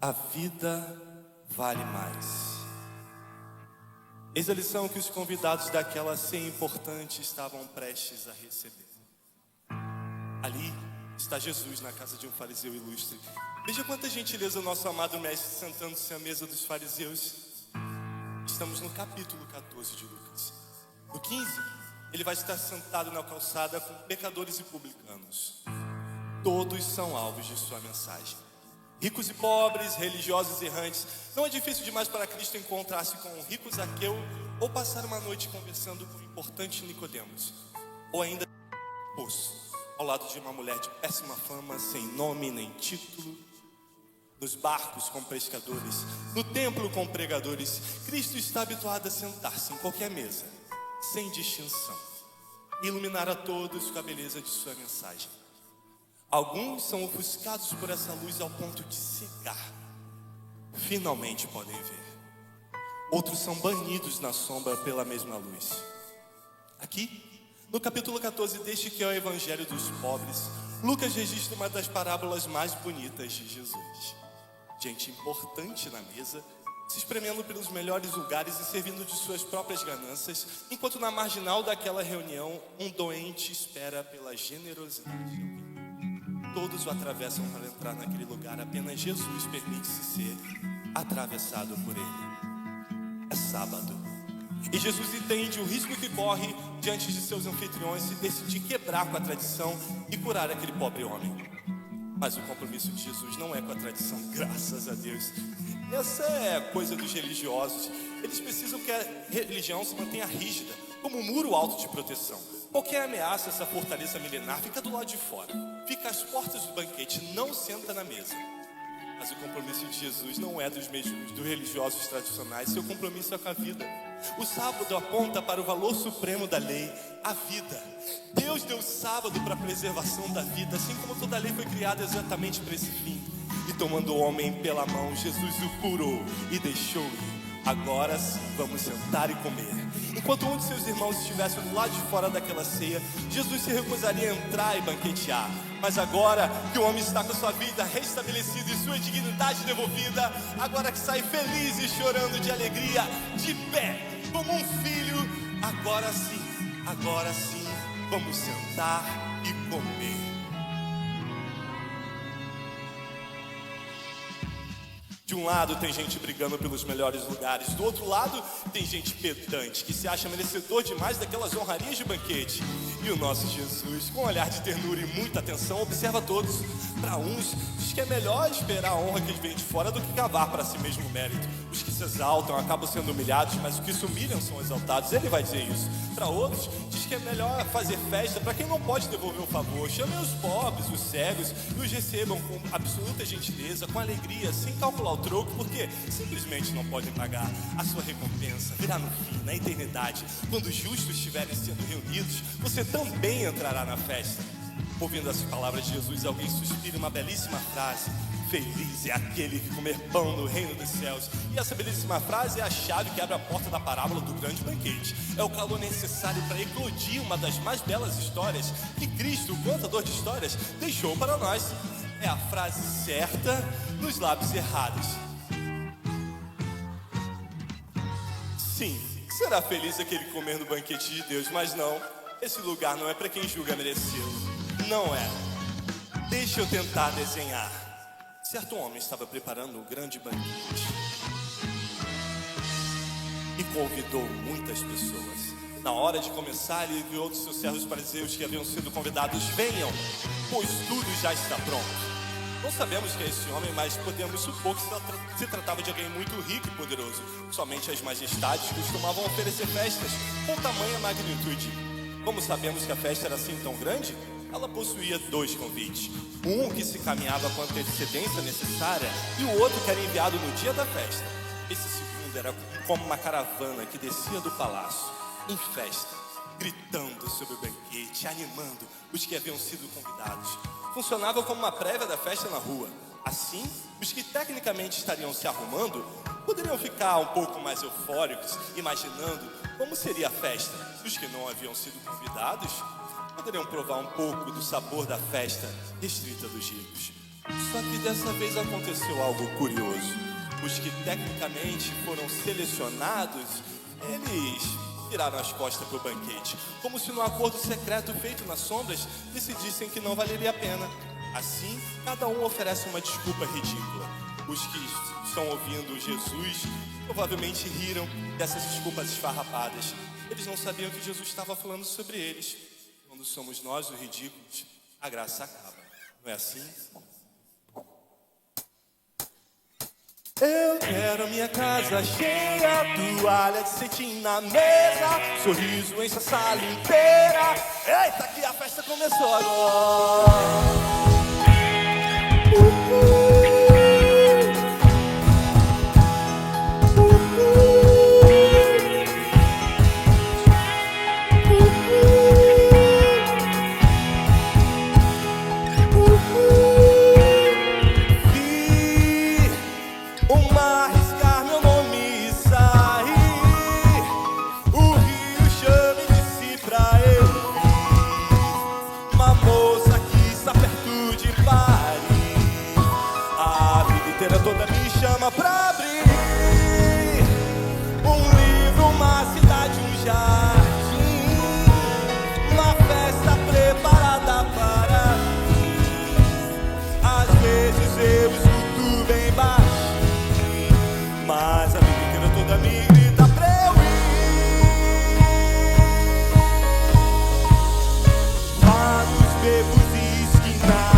A vida vale mais. Eis a lição que os convidados daquela ceia importante estavam prestes a receber. Ali está Jesus na casa de um fariseu ilustre. Veja quanta gentileza o nosso amado mestre sentando-se à mesa dos fariseus. Estamos no capítulo 14 de Lucas. No 15, ele vai estar sentado na calçada com pecadores e publicanos. Todos são alvos de sua mensagem. Ricos e pobres, religiosos e errantes. Não é difícil demais para Cristo encontrar-se com um rico Zaqueu ou passar uma noite conversando com o importante Nicodemos, ou ainda poço, ao lado de uma mulher de péssima fama, sem nome nem título. Nos barcos com pescadores, no templo com pregadores, Cristo está habituado a sentar-se em qualquer mesa, sem distinção, e iluminar a todos com a beleza de sua mensagem. Alguns são ofuscados por essa luz ao ponto de cegar. Finalmente podem ver. Outros são banidos na sombra pela mesma luz. Aqui, no capítulo 14 deste que é o Evangelho dos Pobres, Lucas registra uma das parábolas mais bonitas de Jesus. Gente importante na mesa, se espremendo pelos melhores lugares e servindo de suas próprias ganâncias, enquanto na marginal daquela reunião, um doente espera pela generosidade de alguém. Todos o atravessam para entrar naquele lugar, apenas Jesus permite-se ser atravessado por ele. É sábado, e Jesus entende o risco que corre diante de seus anfitriões e decide quebrar com a tradição e curar aquele pobre homem. Mas o compromisso de Jesus não é com a tradição, graças a Deus. Essa é coisa dos religiosos. Eles precisam que a religião se mantenha rígida, como um muro alto de proteção. Qualquer ameaça, essa fortaleza milenar fica do lado de fora, fica às portas do banquete, não senta na mesa. Mas o compromisso de Jesus não é dos mesmos dos religiosos tradicionais. Seu compromisso é com a vida. O sábado aponta para o valor supremo da lei, a vida. Deus deu o sábado para a preservação da vida, assim como toda a lei foi criada exatamente para esse fim. E tomando o homem pela mão, Jesus o curou e deixou ir. Agora sim, vamos sentar e comer. Enquanto um de seus irmãos estivesse do lado de fora daquela ceia, Jesus se recusaria a entrar e banquetear. Mas agora que o homem está com sua vida restabelecida e sua dignidade devolvida, agora que sai feliz e chorando de alegria, de pé, como um filho, agora sim, vamos sentar e comer. De um lado tem gente brigando pelos melhores lugares, do outro lado tem gente pedante, que se acha merecedor demais daquelas honrarias de banquete. E o nosso Jesus, com um olhar de ternura e muita atenção, observa todos. Para uns, diz que é melhor esperar a honra que vem de fora do que cavar para si mesmo o mérito. Os que se exaltam acabam sendo humilhados, mas os que se humilham são exaltados. Ele vai dizer isso. Para outros, diz que é melhor fazer festa para quem não pode devolver o favor. Chamem os pobres, os cegos, e os recebam com absoluta gentileza, com alegria, sem calcular o troco, porque simplesmente não podem pagar. A sua recompensa virá no fim, na eternidade. Quando os justos estiverem sendo reunidos, você também entrará na festa. Ouvindo as palavras de Jesus, alguém suspira uma belíssima frase: feliz é aquele que comer pão no reino dos céus. E essa belíssima frase é a chave que abre a porta da parábola do grande banquete. É o calor necessário para eclodir uma das mais belas histórias que Cristo, o contador de histórias, deixou para nós. É a frase certa nos lábios errados. Sim, será feliz aquele que comer no banquete de Deus, mas não, esse lugar não é para quem julga merecê-lo. Não é. Deixa eu tentar desenhar. Certo homem estava preparando um grande banquete e convidou muitas pessoas. Na hora de começar, ele enviou dos seus servos fariseus que haviam sido convidados: venham, pois tudo já está pronto. Não sabemos que é esse homem, mas podemos supor que se tratava de alguém muito rico e poderoso. Somente as majestades costumavam oferecer festas com tamanha magnitude. Como sabemos que a festa era assim tão grande, ela possuía 2 convites. Um que se caminhava com a antecedência necessária e o outro que era enviado no dia da festa. Esse segundo era como uma caravana que descia do palácio, em festa, gritando sobre o banquete, animando os que haviam sido convidados. Funcionava como uma prévia da festa na rua. Assim, os que tecnicamente estariam se arrumando poderiam ficar um pouco mais eufóricos, imaginando como seria a festa. Os que não haviam sido convidados poderiam provar um pouco do sabor da festa restrita dos ricos. Só que dessa vez aconteceu algo curioso. Os que tecnicamente foram selecionados, eles viraram as costas para o banquete, como se num acordo secreto feito nas sombras decidissem que não valeria a pena. Assim, cada um oferece uma desculpa ridícula. Os que estão ouvindo Jesus provavelmente riram dessas desculpas esfarrapadas. Eles não sabiam que Jesus estava falando sobre eles. Quando somos nós os ridículos, a graça acaba. Não é assim? Eu quero minha casa cheia, toalha de cetim na mesa, sorriso enche a sala inteira. Eita, que a festa começou agora. Toda me chama pra abrir um livro, uma cidade, um jardim, uma festa preparada para mim. Às vezes eu escuto bem baixinho, mas a vida inteira toda me grita pra eu ir lá nos becos e esquinas.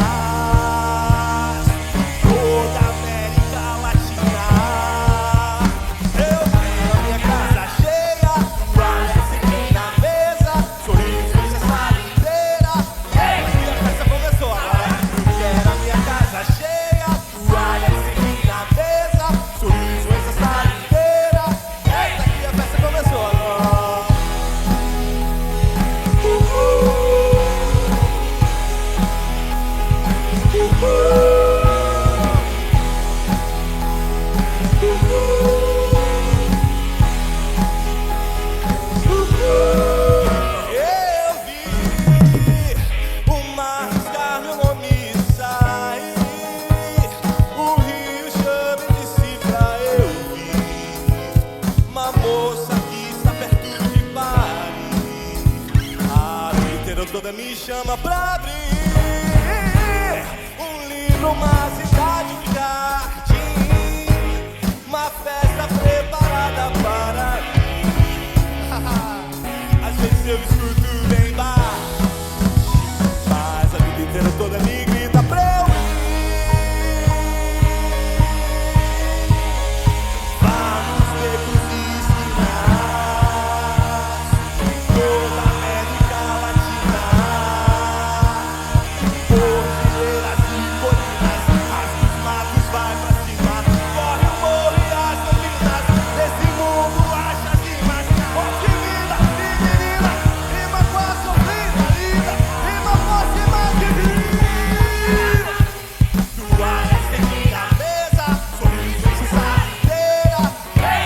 Toda me chama pra abrir um livro, uma cidade, um jardim, uma festa preparada para mim. Às vezes eu escuto bem baixo, mas a vida inteira toda me grita pra eu ir. Vamos becos e esquinas, toda a América Latina. Cordilheiras e colinas, rasga os matos, vai pra cima. Corre o morro e as colinas, desse mundo acha as rimas. Oh, que linda, que menina, rima com a sofrida linda, rima com cima de mim. Toalha estendida na mesa, sorriso enche a sala inteira.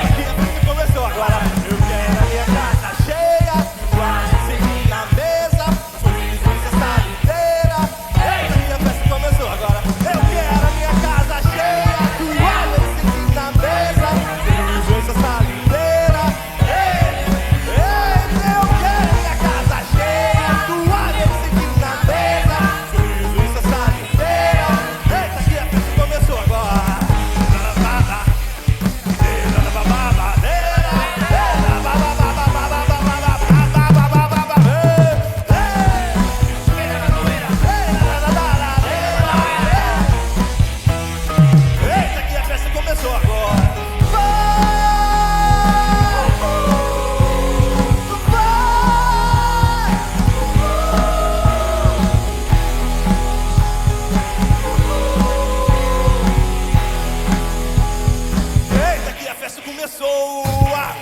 Aqui a festa começou agora, eu quero a minha casa cheia. Toalha estendida na mesa, sorriso enche a sala inteira. A festa começou agora. Eu quero a minha casa cheia, toalha estendida na mesa, sorriso enche a sala inteira. Eu quero a minha casa cheia, toalha estendida na mesa, sorriso enche a sala inteira. Eita, que a festa começou agora. Eita, que a festa começou agora. Eita, que a festa começou agora.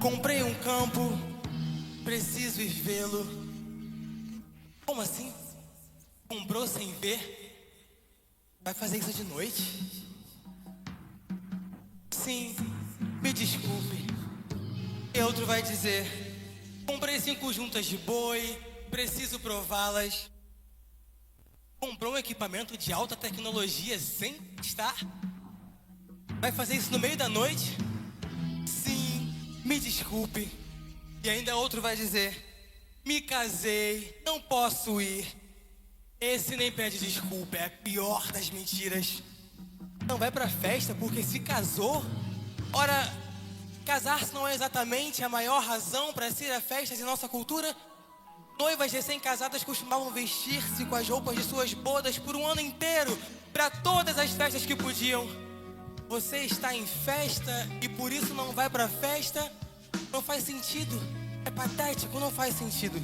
Comprei um campo, preciso ir vê-lo. Como assim? Comprou sem ver? Vai fazer isso de noite? Sim, me desculpe. E outro vai dizer: comprei 5 juntas de boi, preciso prová-las. Comprou um equipamento de alta tecnologia sem testar? Vai fazer isso no meio da noite? Sim, me desculpe. E ainda outro vai dizer: me casei, não posso ir. Esse nem pede desculpa, é a pior das mentiras. Não vai pra festa porque se casou? Ora, casar-se não é exatamente a maior razão para se ir a festas em nossa cultura? Noivas recém-casadas costumavam vestir-se com as roupas de suas bodas por um ano inteiro, para todas as festas que podiam. Você está em festa e por isso não vai pra festa? Não faz sentido. É patético, não faz sentido.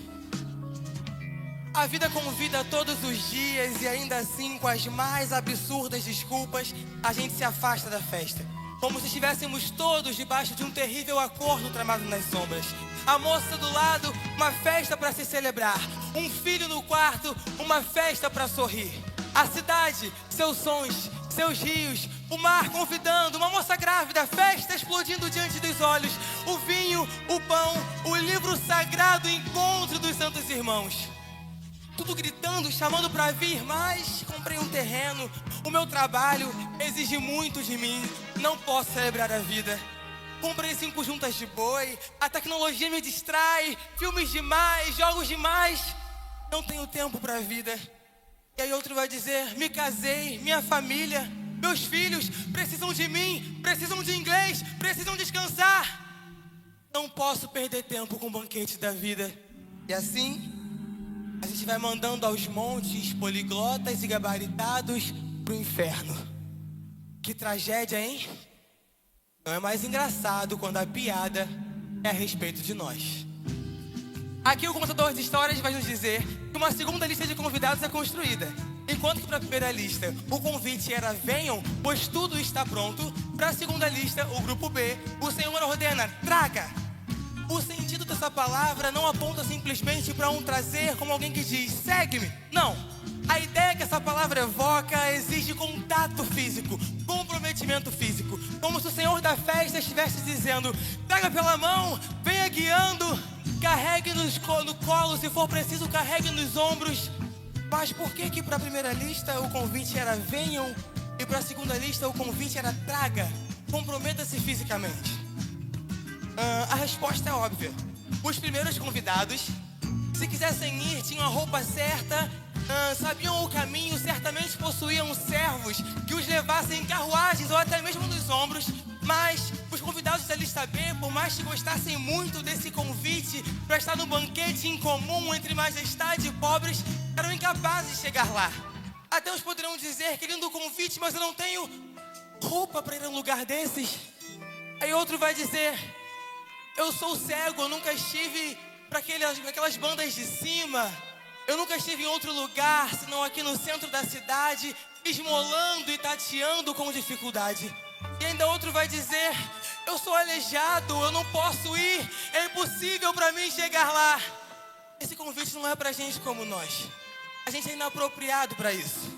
A vida convida todos os dias e ainda assim, com as mais absurdas desculpas, a gente se afasta da festa. Como se estivéssemos todos debaixo de um terrível acordo tramado nas sombras. A moça do lado, uma festa para se celebrar. Um filho no quarto, uma festa para sorrir. A cidade, seus sons, seus rios, o mar convidando, uma moça grávida, festa explodindo diante dos olhos. O vinho, o pão, o livro sagrado, o encontro dos santos irmãos. Tudo gritando, chamando para vir, mas comprei um terreno. O meu trabalho exige muito de mim. Não posso celebrar a vida. Comprei 5 juntas de boi. A tecnologia me distrai. Filmes demais, jogos demais. Não tenho tempo para a vida. E aí outro vai dizer: me casei, minha família, meus filhos precisam de mim, precisam de inglês, precisam descansar. Não posso perder tempo com o banquete da vida. E assim a gente vai mandando aos montes poliglotas e gabaritados pro inferno. Que tragédia, hein? Não é mais engraçado quando a piada é a respeito de nós. Aqui o contador de histórias vai nos dizer que uma segunda lista de convidados é construída. Enquanto que para a primeira lista o convite era: venham, pois tudo está pronto. Para a segunda lista, o grupo B, o Senhor ordena: traga. O sentido dessa palavra não aponta simplesmente para um trazer como alguém que diz: segue-me. Não. A ideia que essa palavra evoca exige contato físico, comprometimento físico. Como se o Senhor da festa estivesse dizendo: traga pela mão, venha guiando, carregue no colo, se for preciso, carregue nos ombros. Mas por que para a primeira lista o convite era: venham, e para a segunda lista o convite era: traga, comprometa-se fisicamente? A resposta é óbvia. Os primeiros convidados, se quisessem ir, tinham a roupa certa, sabiam o caminho, certamente possuíam servos que os levassem em carruagens ou até mesmo nos ombros. Mas os convidados da lista B, por mais que gostassem muito desse convite para estar no banquete incomum entre majestade e pobres, eram incapazes de chegar lá. Até uns poderão dizer: que lindo convite, mas eu não tenho roupa para ir a um lugar desses. Aí outro vai dizer: eu sou cego, eu nunca estive para aquelas bandas de cima. Eu nunca estive em outro lugar, senão aqui no centro da cidade, esmolando e tateando com dificuldade. E ainda outro vai dizer: eu sou aleijado, eu não posso ir, é impossível para mim chegar lá. Esse convite não é para gente como nós. A gente é inapropriado para isso.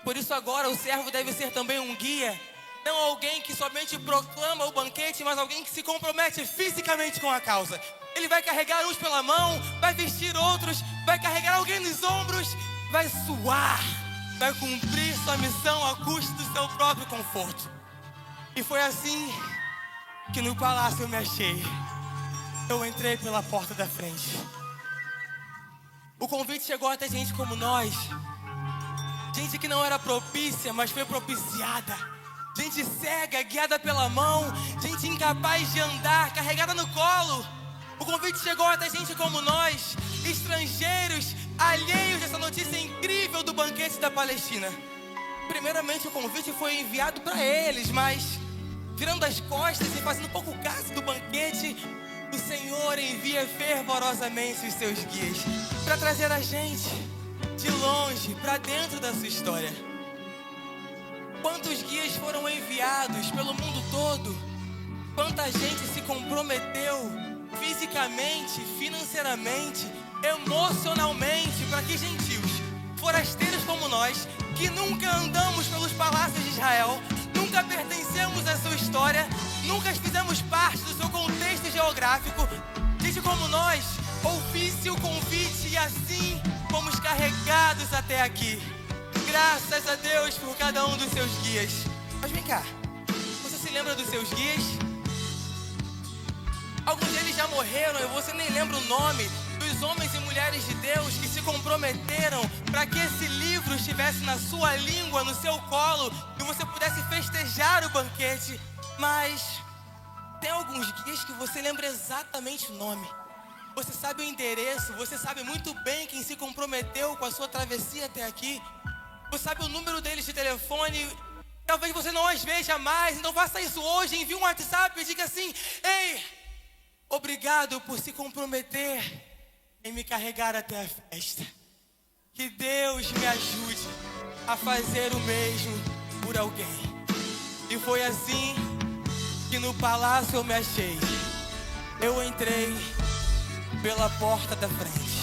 Por isso agora o servo deve ser também um guia. Não alguém que somente proclama o banquete, mas alguém que se compromete fisicamente com a causa. Ele vai carregar uns pela mão, vai vestir outros, vai carregar alguém nos ombros, vai suar, vai cumprir sua missão a custo do seu próprio conforto. E foi assim que no palácio eu me achei. Eu entrei pela porta da frente. O convite chegou até gente como nós. Gente que não era propícia, mas foi propiciada. Gente cega, guiada pela mão. Gente incapaz de andar, carregada no colo. O convite chegou até gente como nós, estrangeiros, alheios dessa notícia incrível do banquete da Palestina. Primeiramente o convite foi enviado para eles, mas virando as costas e fazendo pouco caso do banquete, o Senhor envia fervorosamente os seus guias para trazer a gente de longe para dentro da sua história. Quantos guias foram enviados pelo mundo todo Quanta gente se comprometeu fisicamente, financeiramente, emocionalmente para que gentios, forasteiros como nós, que nunca andamos pelos palácios de Israel, nunca pertencemos à sua história, nunca fizemos parte do seu contexto geográfico, gente como nós, ouvisse o convite e assim fomos carregados até aqui. Graças a Deus por cada um dos seus guias. Mas vem cá, você se lembra dos seus guias? Alguns deles já morreram e você nem lembra o nome dos homens e mulheres de Deus que se comprometeram para que esse livro estivesse na sua língua, no seu colo, e você pudesse festejar o banquete. Mas tem alguns guias que você lembra exatamente o nome. Você sabe o endereço, você sabe muito bem quem se comprometeu com a sua travessia até aqui. Você sabe o número deles de telefone. Talvez você não as veja mais, então faça isso hoje, envie um WhatsApp e diga assim: ei, obrigado por se comprometer em me carregar até a festa. Que Deus me ajude a fazer o mesmo por alguém. E foi assim que no palácio eu me achei. Eu entrei pela porta da frente.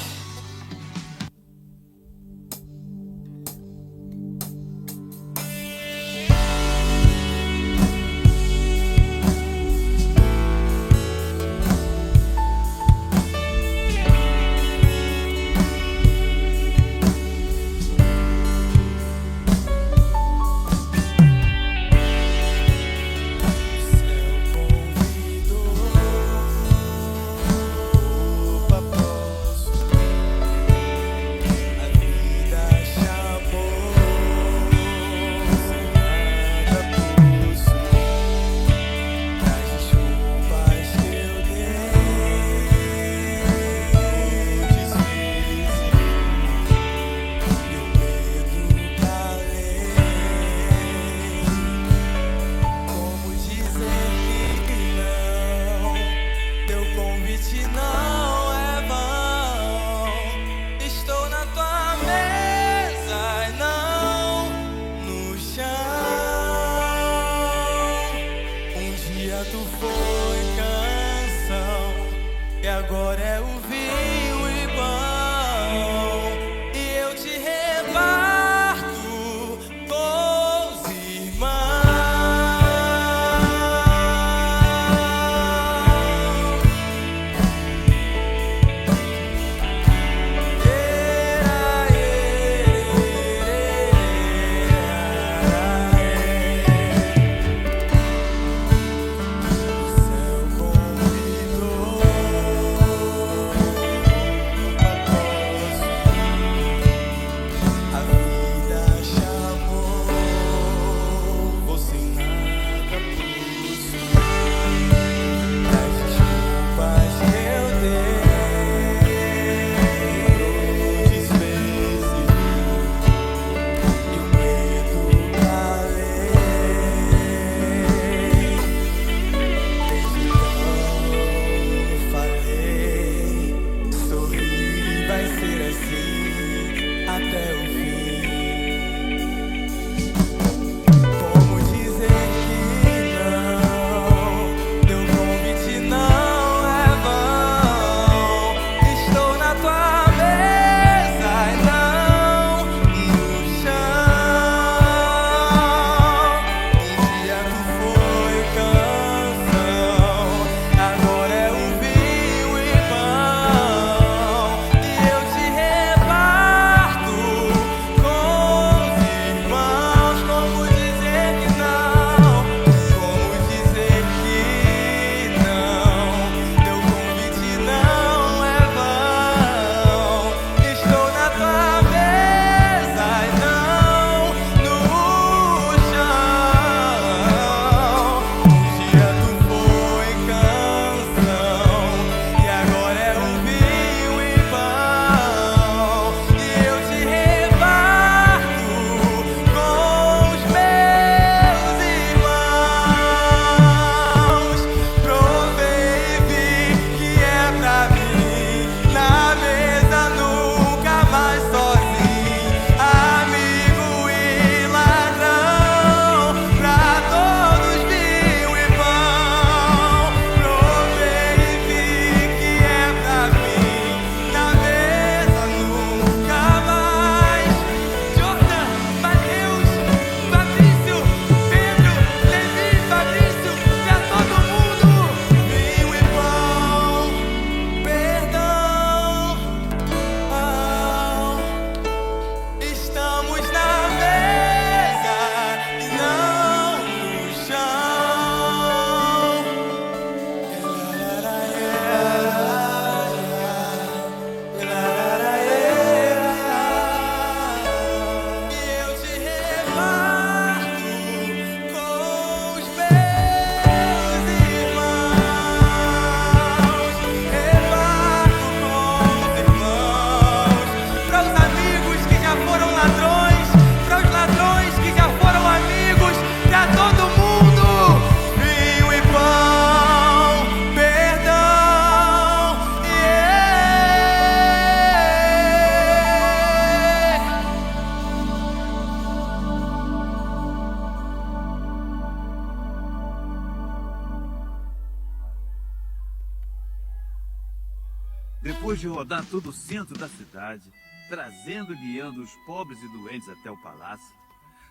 Depois de rodar todo o centro da cidade, trazendo e guiando os pobres e doentes até o palácio,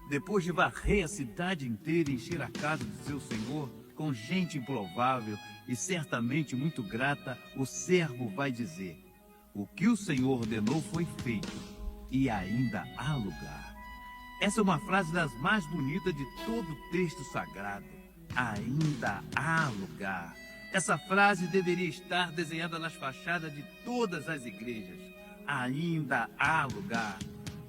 depois de varrer a cidade inteira e encher a casa de seu senhor com gente improvável e certamente muito grata, o servo vai dizer: o que o Senhor ordenou foi feito, e ainda há lugar. Essa é uma frase das mais bonitas de todo o texto sagrado. Ainda há lugar. Essa frase deveria estar desenhada nas fachadas de todas as igrejas. Ainda há lugar.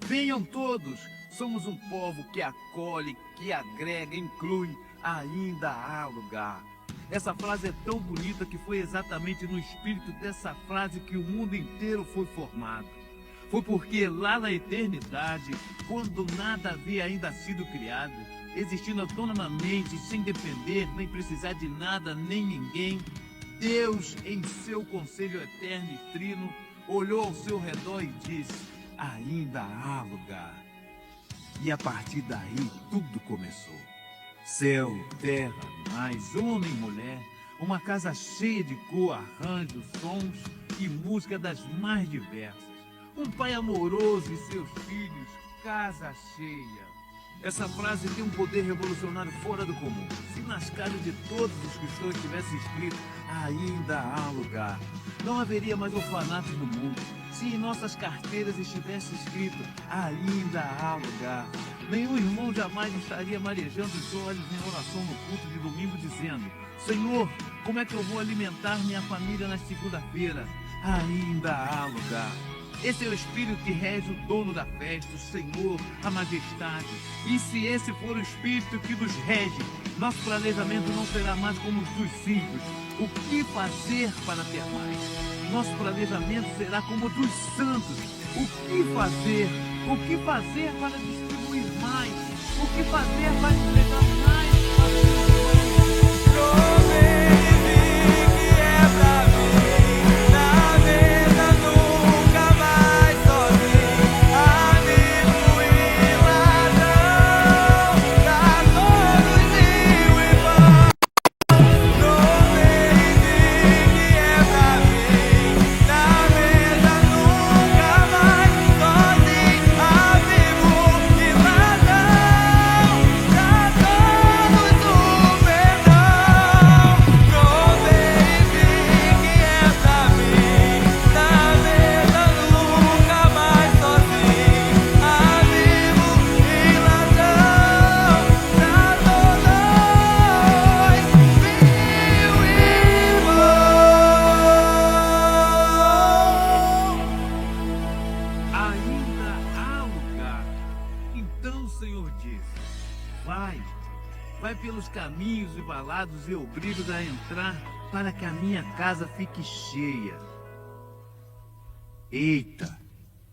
Venham todos. Somos um povo que acolhe, que agrega, inclui. Ainda há lugar. Essa frase é tão bonita que foi exatamente no espírito dessa frase que o mundo inteiro foi formado. Foi porque lá na eternidade, quando nada havia ainda sido criado, existindo autonomamente, sem depender, nem precisar de nada, nem ninguém, Deus, em seu conselho eterno e trino, olhou ao seu redor e disse: ainda há lugar. E a partir daí, tudo começou. Céu, terra, animais, homem e mulher, uma casa cheia de cor, arranjos, sons e música das mais diversas. Um pai amoroso e seus filhos, casa cheia. Essa frase tem um poder revolucionário fora do comum. Se nas casas de todos os cristãos tivesse escrito ainda há lugar, não haveria mais orfanatos no mundo. Se em nossas carteiras estivesse escrito ainda há lugar, nenhum irmão jamais estaria marejando os olhos em oração no culto de domingo dizendo: Senhor, como é que eu vou alimentar minha família na segunda-feira? Ainda há lugar. Esse é o Espírito que rege o dono da festa, o Senhor, a majestade. E se esse for o Espírito que nos rege, nosso planejamento não será mais como os dos símpios. O que fazer para ter mais? Nosso planejamento será como o dos santos. O que fazer? O que fazer para distribuir mais? O que fazer para entregar mais para os irmãos? Vai pelos caminhos e valados e obrigo-os a entrar para que a minha casa fique cheia. Eita!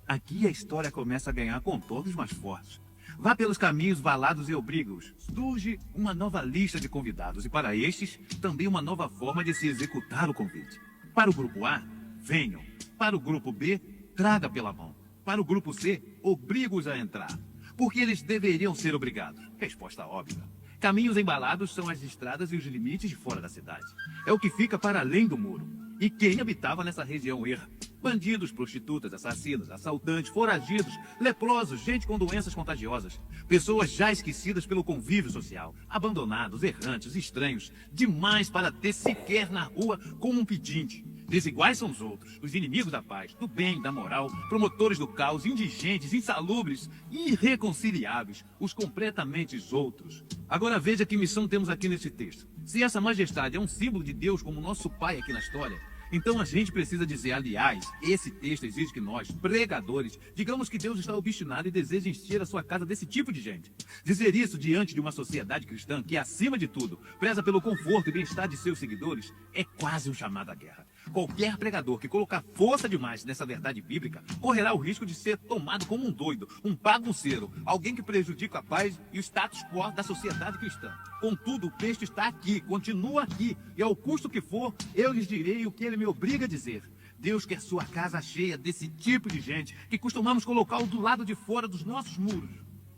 Aqui a história começa a ganhar contornos mais fortes. Vá pelos caminhos valados e obriga-os. Surge uma nova lista de convidados e para estes também uma nova forma de se executar o convite. Para o grupo A, venham. Para o grupo B, traga pela mão. Para o grupo C, obriga-os a entrar. Porque eles deveriam ser obrigados. Resposta óbvia. Caminhos embalados são as estradas e os limites de fora da cidade. É o que fica para além do muro. E quem habitava nessa região erra? Bandidos, prostitutas, assassinos, assaltantes, foragidos, leprosos, gente com doenças contagiosas. Pessoas já esquecidas pelo convívio social. Abandonados, errantes, estranhos. Demais para ter sequer na rua como um pedinte. Desiguais são os outros, os inimigos da paz, do bem, da moral, promotores do caos, indigentes, insalubres, irreconciliáveis, os completamente outros. Agora veja que missão temos aqui nesse texto. Se essa majestade é um símbolo de Deus como nosso Pai aqui na história, então a gente precisa dizer, aliás, esse texto exige que nós, pregadores, digamos que Deus está obstinado e deseja encher a sua casa desse tipo de gente. Dizer isso diante de uma sociedade cristã que, acima de tudo, preza pelo conforto e bem-estar de seus seguidores, é quase um chamado à guerra. Qualquer pregador que colocar força demais nessa verdade bíblica correrá o risco de ser tomado como um doido, um bagunceiro, alguém que prejudica a paz e o status quo da sociedade cristã. Contudo, o texto está aqui, continua aqui, e ao custo que for, eu lhes direi o que ele me obriga a dizer. Deus quer sua casa cheia desse tipo de gente que costumamos colocá-lo do lado de fora dos nossos muros.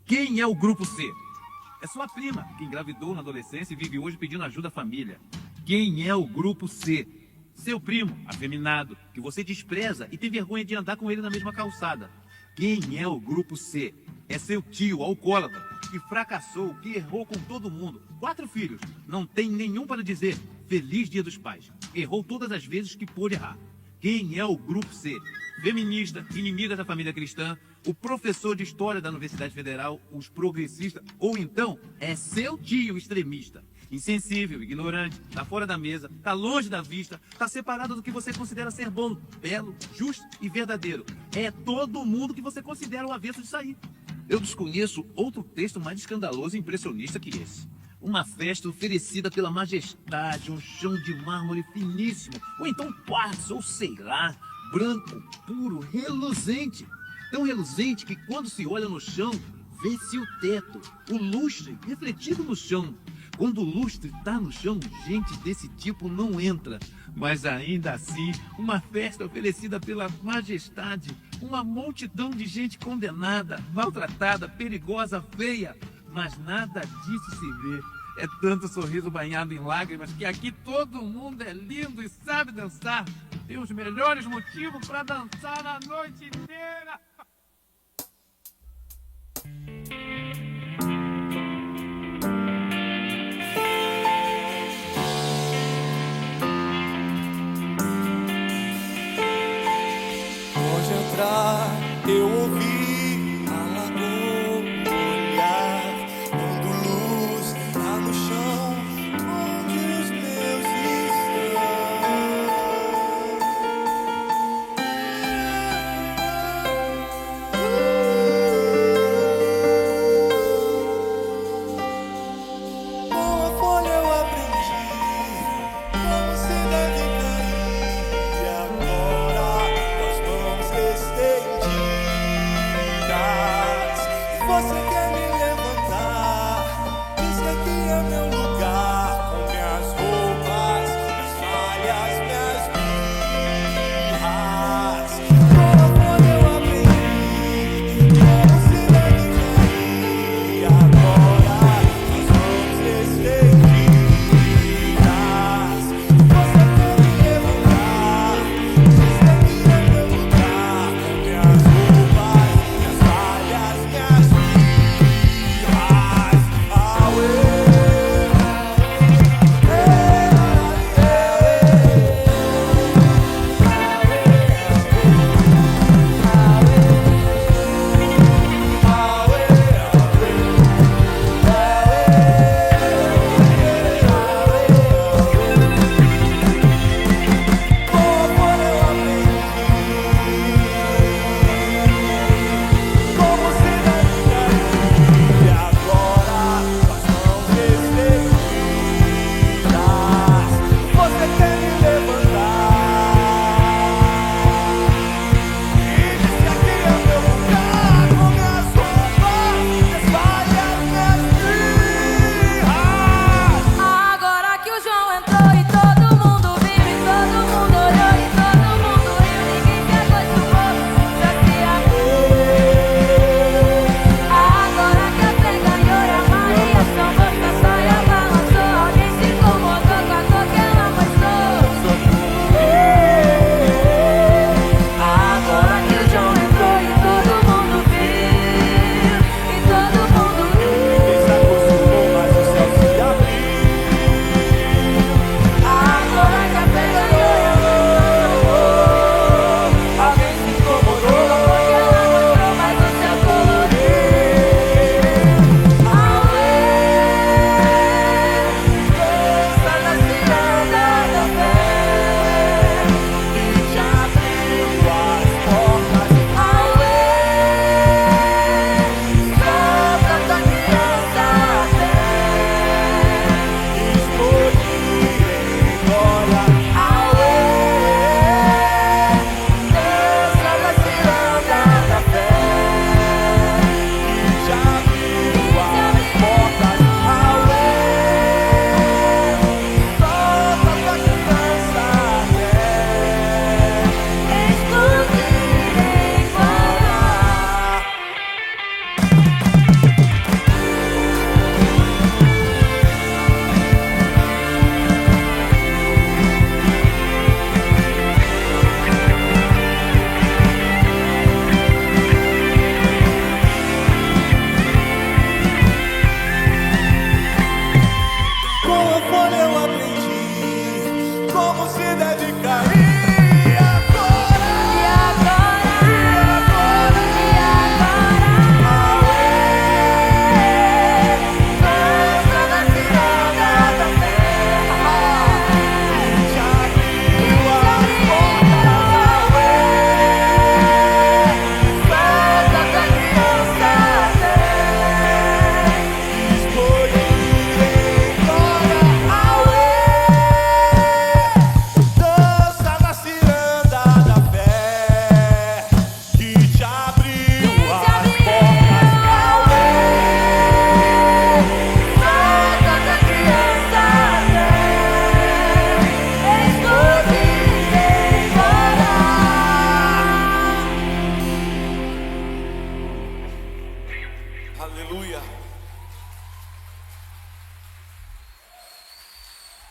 Quem é o grupo C? É sua prima, que engravidou na adolescência e vive hoje pedindo ajuda à família. Quem é o grupo C? Seu primo, afeminado, que você despreza e tem vergonha de andar com ele na mesma calçada. Quem é o grupo C? É seu tio, alcoólatra, que fracassou, que errou com todo mundo. 4 filhos, não tem nenhum para dizer Feliz Dia dos Pais. Errou todas as vezes que pôde errar. Quem é o grupo C? Feminista, inimiga da família cristã, o professor de história da Universidade Federal, os progressistas, ou então é seu tio extremista. Insensível, ignorante, tá fora da mesa, tá longe da vista, tá separado do que você considera ser bom, belo, justo e verdadeiro. É todo mundo que você considera o avesso de sair. Eu desconheço outro texto mais escandaloso e impressionista que esse. Uma festa oferecida pela majestade, um chão de mármore finíssimo, ou então quartzo, ou sei lá, branco, puro, reluzente. Tão reluzente que quando se olha no chão, vê-se o teto, o lustre refletido no chão. Quando o lustre está no chão, gente desse tipo não entra. Mas ainda assim, uma festa oferecida pela majestade, uma multidão de gente condenada, maltratada, perigosa, feia. Mas nada disso se vê. É tanto sorriso banhado em lágrimas que aqui todo mundo é lindo e sabe dançar. Tem os melhores motivos para dançar a noite inteira. Onde entrar, eu ouvi a lagoa olhar, quando luz tá no chão, onde os meus estão. Com a folha eu aprendi como se deve cair, e agora com as mãos estendidas, você quer me levantar, diz que aqui é meu lugar, com minhas roupas, minhas falhas, minhas birras. Com a folha eu aprendi como se deve cair, e agora com as mãos estendidas, você quer me levantar, diz que aqui é meu lugar, com minhas roupas, minhas falhas, minhas birras. Aleluia.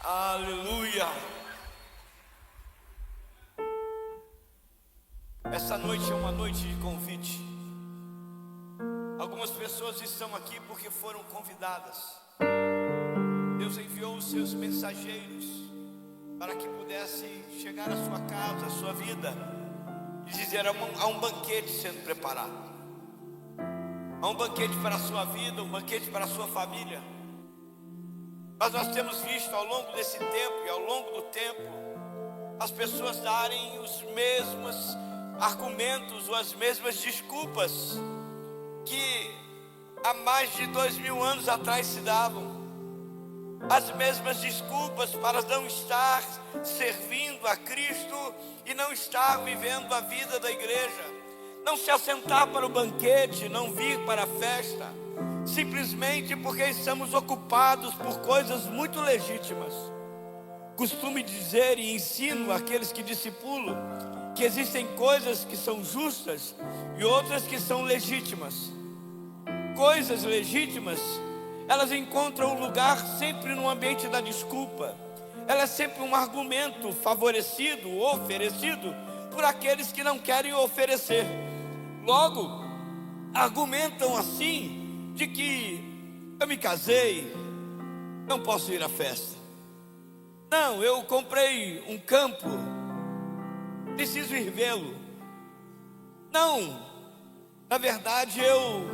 Aleluia. Essa noite é uma noite de convite. Algumas pessoas estão aqui porque foram convidadas. Deus enviou os seus mensageiros para que pudessem chegar à sua casa, à sua vida, e dizer: há um banquete sendo preparado. Há um banquete para a sua vida, um banquete para a sua família. Mas nós temos visto ao longo desse tempo e ao longo do tempo as pessoas darem os mesmos argumentos ou as mesmas desculpas que há mais de 2000 anos atrás se davam. As mesmas desculpas para não estar servindo a Cristo e não estar vivendo a vida da igreja. Não se assentar para o banquete, não vir para a festa, simplesmente porque estamos ocupados por coisas muito legítimas. Costumo dizer e ensino àqueles que discipulo que existem coisas que são justas e outras que são legítimas. Coisas legítimas, elas encontram um lugar sempre no ambiente da desculpa. Ela é sempre um argumento favorecido, oferecido por aqueles que não querem oferecer. Logo, argumentam assim de que eu me casei, não posso ir à festa. Não, eu comprei um campo, preciso ir vê-lo. Não, na verdade eu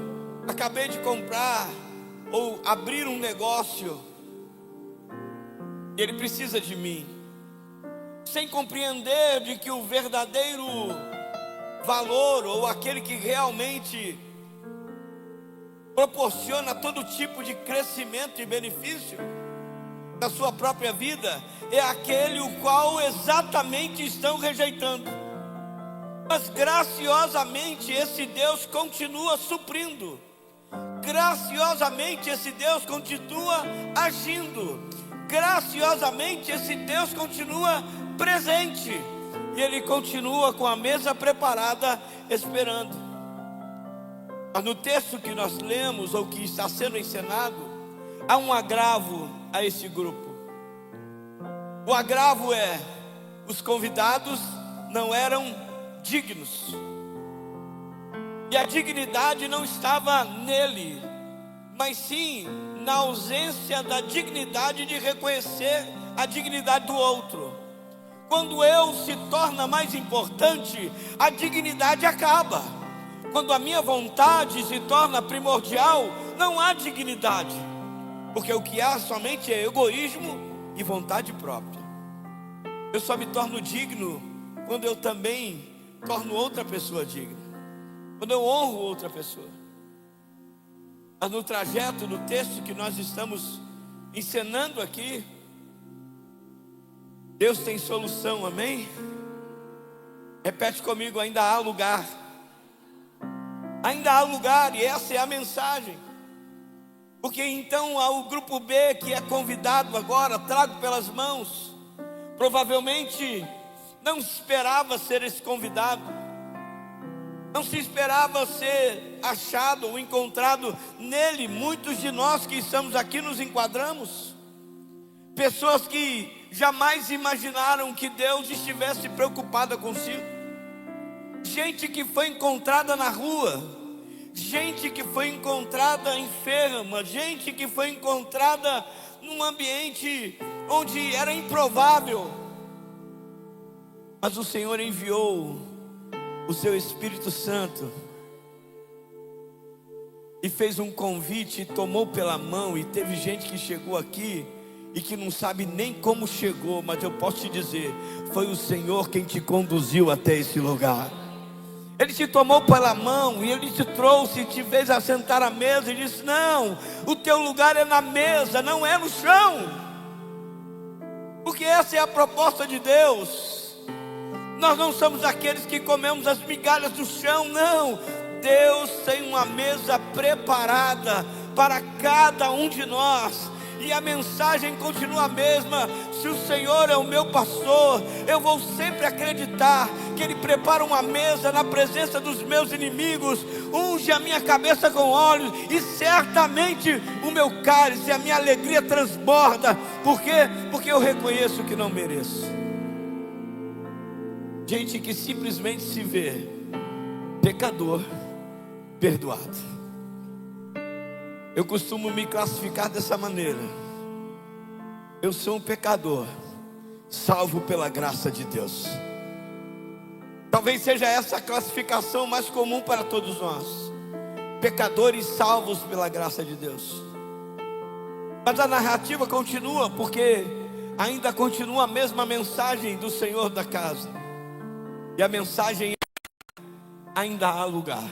acabei de comprar ou abrir um negócio, ele precisa de mim. Sem compreender de que o verdadeiro valor, ou aquele que realmente proporciona todo tipo de crescimento e benefício da sua própria vida, é aquele o qual exatamente estão rejeitando. Mas graciosamente esse Deus continua suprindo. Graciosamente esse Deus continua agindo. Graciosamente esse Deus continua presente. E Ele continua com a mesa preparada, esperando. Mas no texto que nós lemos, ou que está sendo encenado, há um agravo a esse grupo. O agravo é: os convidados não eram dignos. E a dignidade não estava nele, mas sim na ausência da dignidade de reconhecer a dignidade do outro. Quando eu se torna mais importante, a dignidade acaba. Quando a minha vontade se torna primordial, não há dignidade. Porque o que há somente é egoísmo e vontade própria. Eu só me torno digno quando eu também torno outra pessoa digna. Quando eu honro outra pessoa. Mas no trajeto, no texto que nós estamos encenando aqui, Deus tem solução, amém? Repete comigo: ainda há lugar. Ainda há lugar, e essa é a mensagem. Porque então há o grupo B que é convidado agora, trago pelas mãos. Provavelmente não se esperava ser esse convidado. Não se esperava ser achado ou encontrado nele. Muitos de nós que estamos aqui nos enquadramos. Pessoas que jamais imaginaram que Deus estivesse preocupada consigo. Gente que foi encontrada na rua, gente que foi encontrada enferma, gente que foi encontrada num ambiente onde era improvável. Mas o Senhor enviou o seu Espírito Santo e fez um convite, e tomou pela mão, e teve gente que chegou aqui e que não sabe nem como chegou, mas eu posso te dizer, foi o Senhor quem te conduziu até esse lugar. Ele te tomou pela mão e Ele te trouxe e te fez assentar à mesa e disse: não, o teu lugar é na mesa, não é no chão. Porque essa é a proposta de Deus. Nós não somos aqueles que comemos as migalhas do chão, não. Deus tem uma mesa preparada para cada um de nós. e a mensagem continua a mesma. Se o Senhor é o meu pastor, eu vou sempre acreditar que Ele prepara uma mesa na presença dos meus inimigos, unge a minha cabeça com óleo, e certamente o meu cálice, a minha alegria transborda. Por quê? Porque eu reconheço que não mereço. Gente que simplesmente se vê pecador, perdoado. Eu costumo me classificar dessa maneira: eu sou um pecador, salvo pela graça de Deus. Talvez seja essa a classificação mais comum para todos nós: pecadores salvos pela graça de Deus. Mas a narrativa continua, porque ainda continua a mesma mensagem do Senhor da casa. E a mensagem é: ainda há lugar.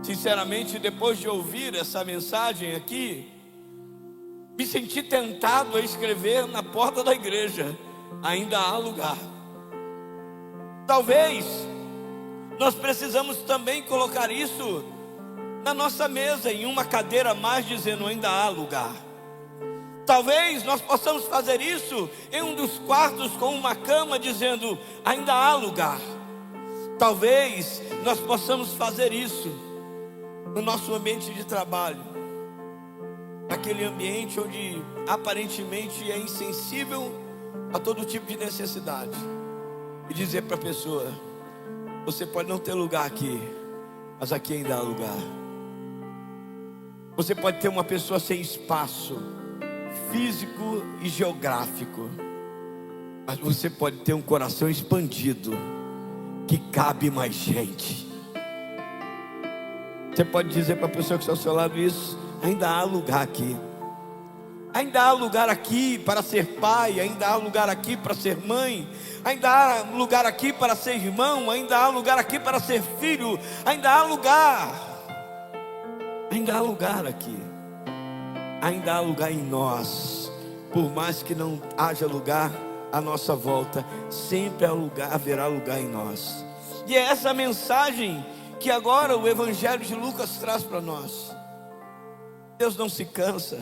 Sinceramente, depois de ouvir essa mensagem aqui, me senti tentado a escrever na porta da igreja: ainda há lugar. Talvez nós precisamos também colocar isso na nossa mesa, em uma cadeira a mais, dizendo: ainda há lugar. Talvez nós possamos fazer isso em um dos quartos com uma cama, dizendo: ainda há lugar. Talvez nós possamos fazer isso no nosso ambiente de trabalho, aquele ambiente onde aparentemente é insensível a todo tipo de necessidade, e dizer para a pessoa: você pode não ter lugar aqui, mas aqui ainda há lugar. Você pode ter uma pessoa sem espaço físico e geográfico, mas você pode ter um coração expandido, que cabe mais gente. Você pode dizer para a pessoa que está ao seu lado isso: ainda há lugar aqui. Ainda há lugar aqui para ser pai, ainda há lugar aqui para ser mãe, ainda há lugar aqui para ser irmão, ainda há lugar aqui para ser filho, ainda há lugar. Ainda há lugar aqui. Ainda há lugar em nós. Por mais que não haja lugar à nossa volta, sempre haverá lugar em nós. E é essa mensagem que agora o Evangelho de Lucas traz para nós. Deus não se cansa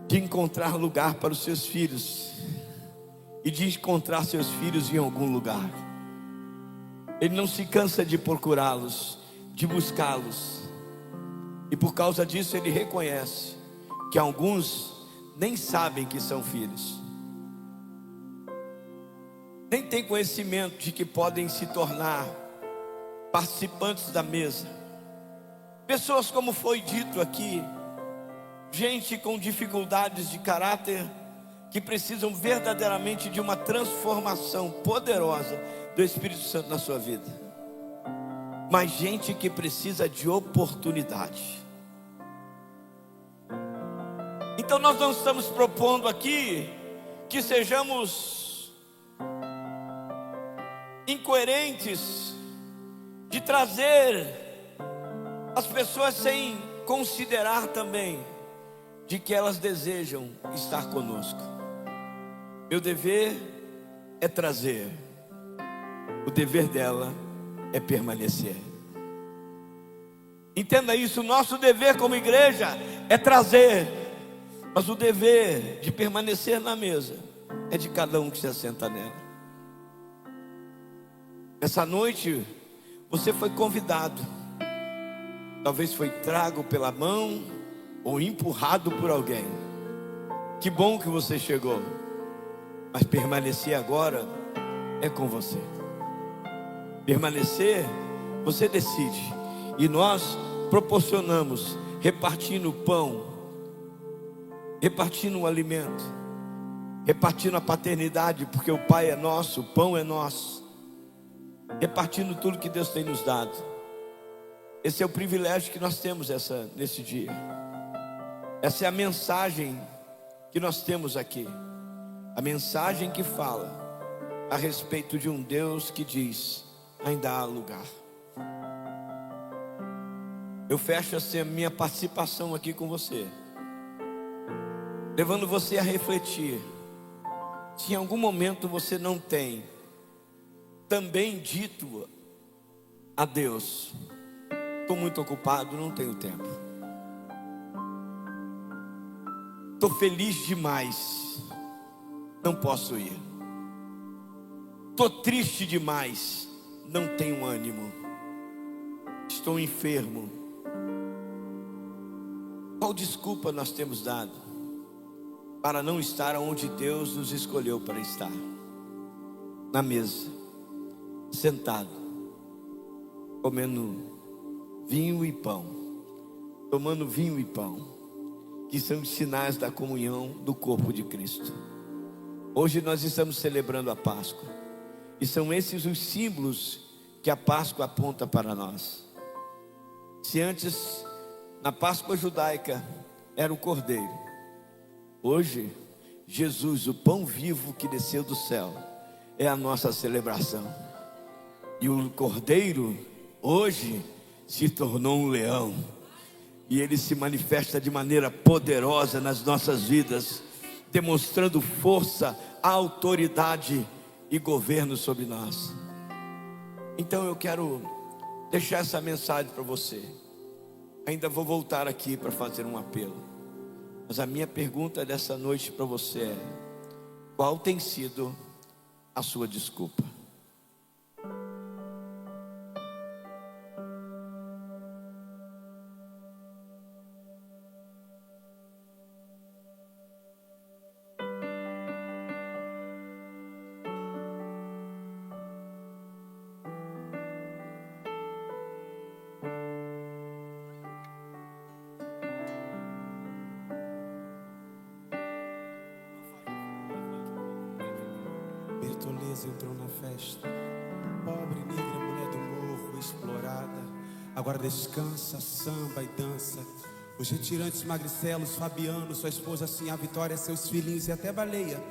de encontrar lugar para os seus filhos e de encontrar seus filhos em algum lugar. Ele não se cansa de procurá-los, de buscá-los. E por causa disso Ele reconhece que alguns nem sabem que são filhos, nem têm conhecimento de que podem se tornar participantes da mesa. Pessoas, como foi dito aqui, gente com dificuldades de caráter, que precisam verdadeiramente de uma transformação poderosa do Espírito Santo na sua vida. Mas gente que precisa de oportunidade. Então nós não estamos propondo aqui que sejamos incoerentes de trazer as pessoas sem considerar também de que elas desejam estar conosco. Meu dever é trazer, o dever dela é permanecer. Entenda isso: o nosso dever como igreja é trazer, mas o dever de permanecer na mesa é de cada um que se assenta nela. Essa noite você foi convidado, talvez foi trago pela mão ou empurrado por alguém. Que bom que você chegou, mas permanecer agora é com você. Permanecer, você decide. E nós proporcionamos, repartindo o pão, repartindo o alimento, repartindo a paternidade, porque o Pai é nosso, o pão é nosso, repartindo tudo que Deus tem nos dado. Esse é o privilégio que nós temos nesse dia. Essa é a mensagem que nós temos aqui. A mensagem que fala a respeito de um Deus que diz: ainda há lugar. Eu fecho essa minha participação aqui com você, levando você a refletir. Se em algum momento você não tem também dito a Deus: estou muito ocupado, não tenho tempo. Estou feliz demais, não posso ir. Estou triste demais, não tenho ânimo. Estou enfermo. Qual desculpa nós temos dado para não estar onde Deus nos escolheu para estar? Na mesa, sentado, comendo vinho e pão, tomando vinho e pão, que são os sinais da comunhão do corpo de Cristo. Hoje nós estamos celebrando a Páscoa, e são esses os símbolos que a Páscoa aponta para nós. Se antes, na Páscoa judaica, era o cordeiro, hoje, Jesus, o pão vivo que desceu do céu, é a nossa celebração. E o cordeiro, hoje, se tornou um leão. E ele se manifesta de maneira poderosa nas nossas vidas, demonstrando força, autoridade e governo sobre nós. Então eu quero deixar essa mensagem para você. Ainda vou voltar aqui para fazer um apelo, mas a minha pergunta dessa noite para você é: qual tem sido a sua desculpa? Bertoleza entrou na festa, pobre, negra, mulher do morro, explorada. Agora descansa, samba e dança. Os retirantes magricelos, Fabiano, sua esposa, assim, a Vitória, seus filhinhos e até baleia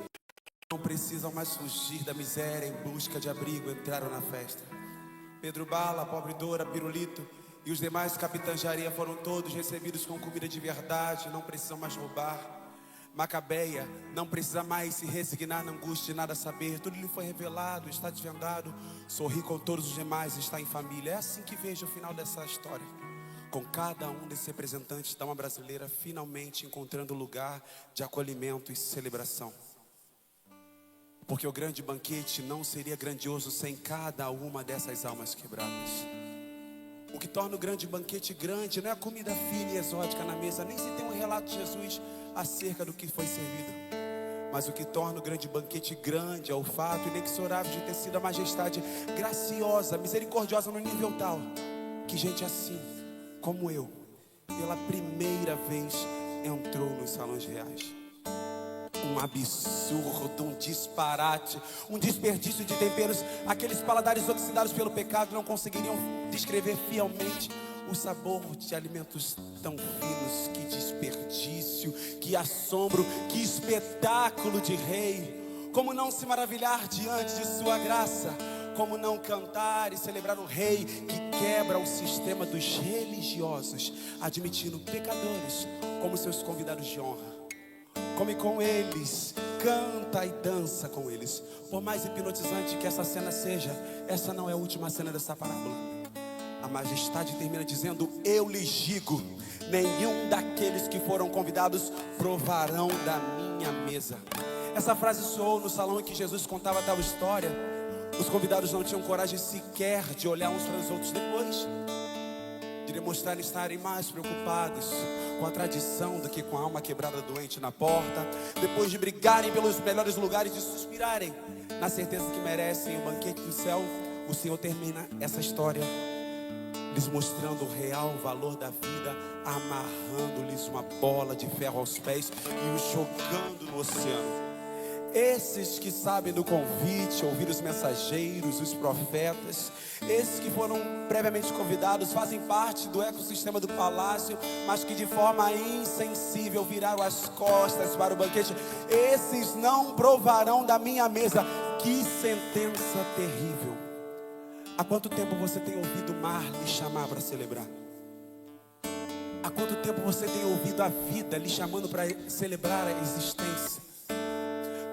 não precisam mais fugir da miséria em busca de abrigo, entraram na festa. Pedro Bala, pobre Dora, Pirulito e os demais capitães de areia foram todos recebidos com comida de verdade, não precisam mais roubar. Macabeia não precisa mais se resignar na angústia de nada saber. Tudo lhe foi revelado, está desvendado. Sorri com todos os demais, está em família. É assim que vejo o final dessa história, com cada um desses representantes da alma brasileira finalmente encontrando lugar de acolhimento e celebração. Porque o grande banquete não seria grandioso sem cada uma dessas almas quebradas. O que torna o grande banquete grande não é a comida fina e exótica na mesa, nem se tem um relato de Jesus acerca do que foi servido. Mas o que torna o grande banquete grande é o fato inexorável de ter sido a majestade graciosa, misericordiosa no nível tal que gente assim como eu, pela primeira vez entrou nos salões reais. Um absurdo, um disparate, um desperdício de temperos. Aqueles paladares oxidados pelo pecado não conseguiriam descrever fielmente o sabor de alimentos tão finos. Que desperdício, que assombro, que espetáculo de rei. Como não se maravilhar diante de sua graça? Como não cantar e celebrar o rei que quebra o sistema dos religiosos, admitindo pecadores como seus convidados de honra? Come com eles, canta e dança com eles. Por mais hipnotizante que essa cena seja, essa não é a última cena dessa parábola. A majestade termina dizendo: eu lhes digo, nenhum daqueles que foram convidados provarão da minha mesa. Essa frase soou no salão em que Jesus contava tal história. Os convidados não tinham coragem sequer de olhar uns para os outros depois, de demonstrarem estarem mais preocupados com a tradição do que com a alma quebrada doente na porta. Depois de brigarem pelos melhores lugares, de suspirarem na certeza que merecem o banquete do céu, o Senhor termina essa história lhes mostrando o real valor da vida, amarrando-lhes uma bola de ferro aos pés e os jogando no oceano. Esses que sabem do convite, ouvir os mensageiros, os profetas, esses que foram previamente convidados, fazem parte do ecossistema do palácio, mas que de forma insensível viraram as costas para o banquete. Esses não provarão da minha mesa. Que sentença terrível! Há quanto tempo você tem ouvido o mar lhe chamar para celebrar? Há quanto tempo você tem ouvido a vida lhe chamando para celebrar a existência?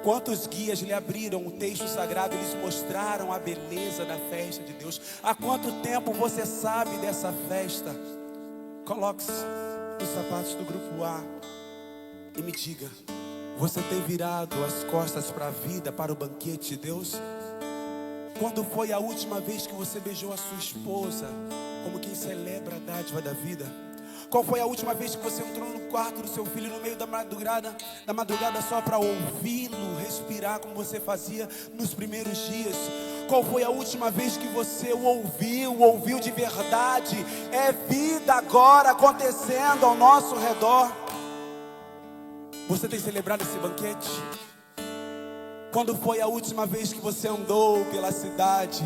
Quantos guias lhe abriram o texto sagrado e lhes mostraram a beleza da festa de Deus? Há quanto tempo você sabe dessa festa? Coloque-se nos sapatos do grupo A. e me diga: você tem virado as costas para a vida, para o banquete de Deus? Quando foi a última vez que você beijou a sua esposa, como quem celebra a dádiva da vida? Qual foi a última vez que você entrou no quarto do seu filho no meio da madrugada só para ouvi-lo respirar como você fazia nos primeiros dias? Qual foi a última vez que você o ouviu de verdade? É vida agora acontecendo ao nosso redor. Você tem celebrado esse banquete? Quando foi a última vez que você andou pela cidade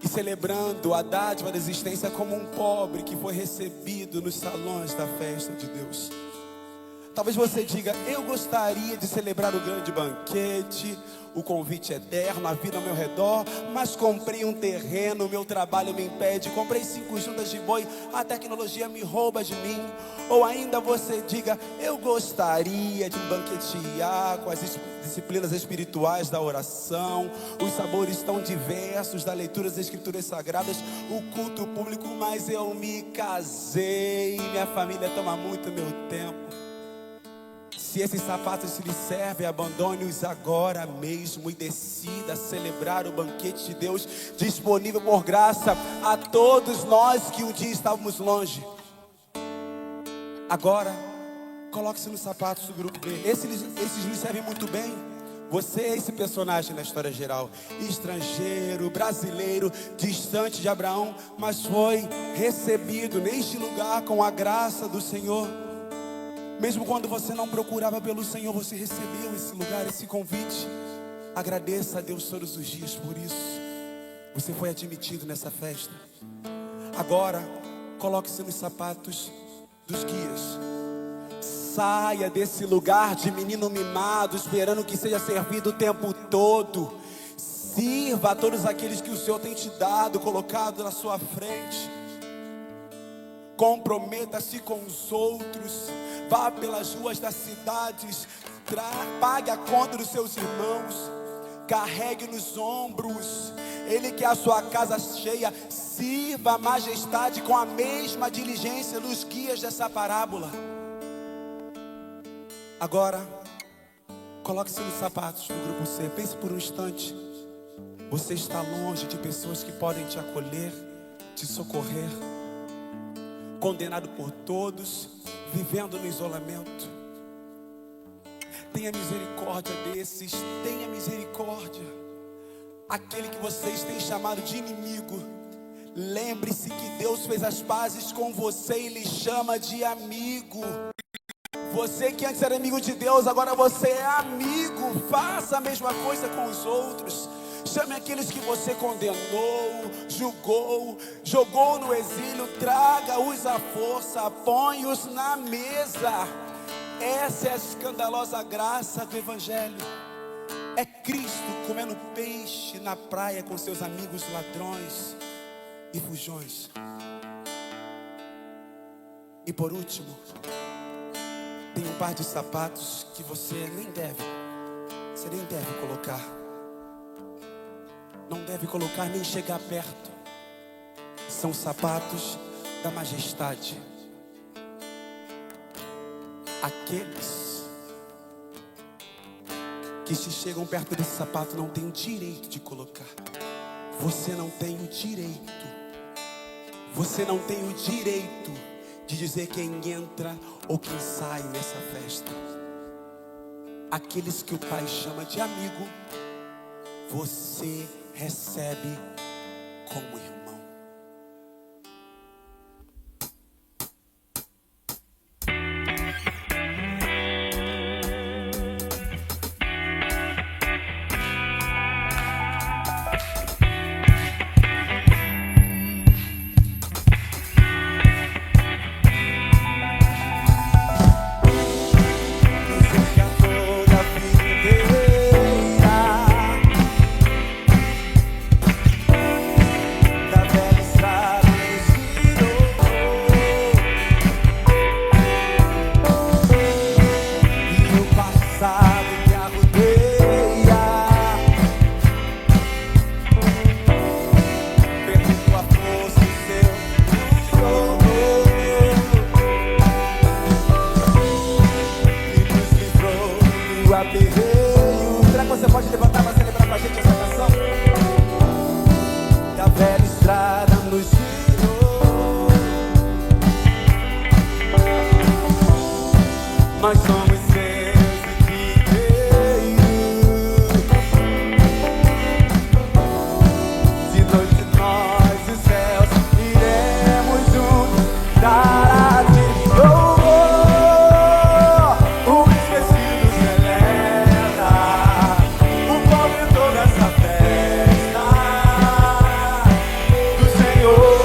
e celebrando a dádiva da existência como um pobre que foi recebido nos salões da festa de Deus? Talvez você diga: eu gostaria de celebrar o grande banquete, o convite eterno, a vida ao meu redor, mas comprei um terreno, meu trabalho me impede, comprei 5 juntas de boi, a tecnologia me rouba de mim. Ou ainda você diga: eu gostaria de banquetear com as disciplinas espirituais da oração, os sabores tão diversos da leitura das escrituras sagradas, o culto público, mas eu me casei, minha família toma muito meu tempo. Se esses sapatos lhe servem, abandone-os agora mesmo e decida celebrar o banquete de Deus disponível por graça a todos nós que um dia estávamos longe. Agora, coloque-se nos sapatos do grupo B. Esses lhe servem muito bem. Você é esse personagem na história geral, estrangeiro, brasileiro, distante de Abraão, mas foi recebido neste lugar com a graça do Senhor. Mesmo quando você não procurava pelo Senhor, você recebeu esse lugar, esse convite. Agradeça a Deus todos os dias por isso. Você foi admitido nessa festa. Agora, coloque-se nos sapatos dos guias. Saia desse lugar de menino mimado, esperando que seja servido o tempo todo. Sirva a todos aqueles que o Senhor tem te dado, colocado na sua frente. Comprometa-se com os outros. Vá pelas ruas das cidades, pague a conta dos seus irmãos, carregue nos ombros. Ele quer a sua casa cheia. Sirva a majestade com a mesma diligência dos guias dessa parábola. Agora, coloque-se nos sapatos do grupo C. Pense por um instante. Você está longe de pessoas que podem te acolher, te socorrer. Condenado por todos, vivendo no isolamento. Tenha misericórdia desses, tenha misericórdia. Aquele que vocês têm chamado de inimigo, lembre-se que Deus fez as pazes com você e lhe chama de amigo. Você que antes era amigo de Deus, agora você é amigo. Faça a mesma coisa com os outros. Chame aqueles que você condenou, julgou, jogou no exílio. Traga-os à força, põe-os na mesa. Essa é a escandalosa graça do Evangelho. É Cristo comendo peixe na praia com seus amigos ladrões e fujões. E por último, tem um par de sapatos que você nem deve colocar. Não deve colocar nem chegar perto. São sapatos da majestade. Aqueles que se chegam perto desse sapato não têm o direito de colocar. Você não tem o direito. Você não tem o direito de dizer quem entra ou quem sai nessa festa. Aqueles que o Pai chama de amigo, você recebe como irmão. mas somos seus inteiros. De noite nós e céus iremos juntos dar a ti louvor. O esquecido celebra, o pobre toda essa festa do Senhor.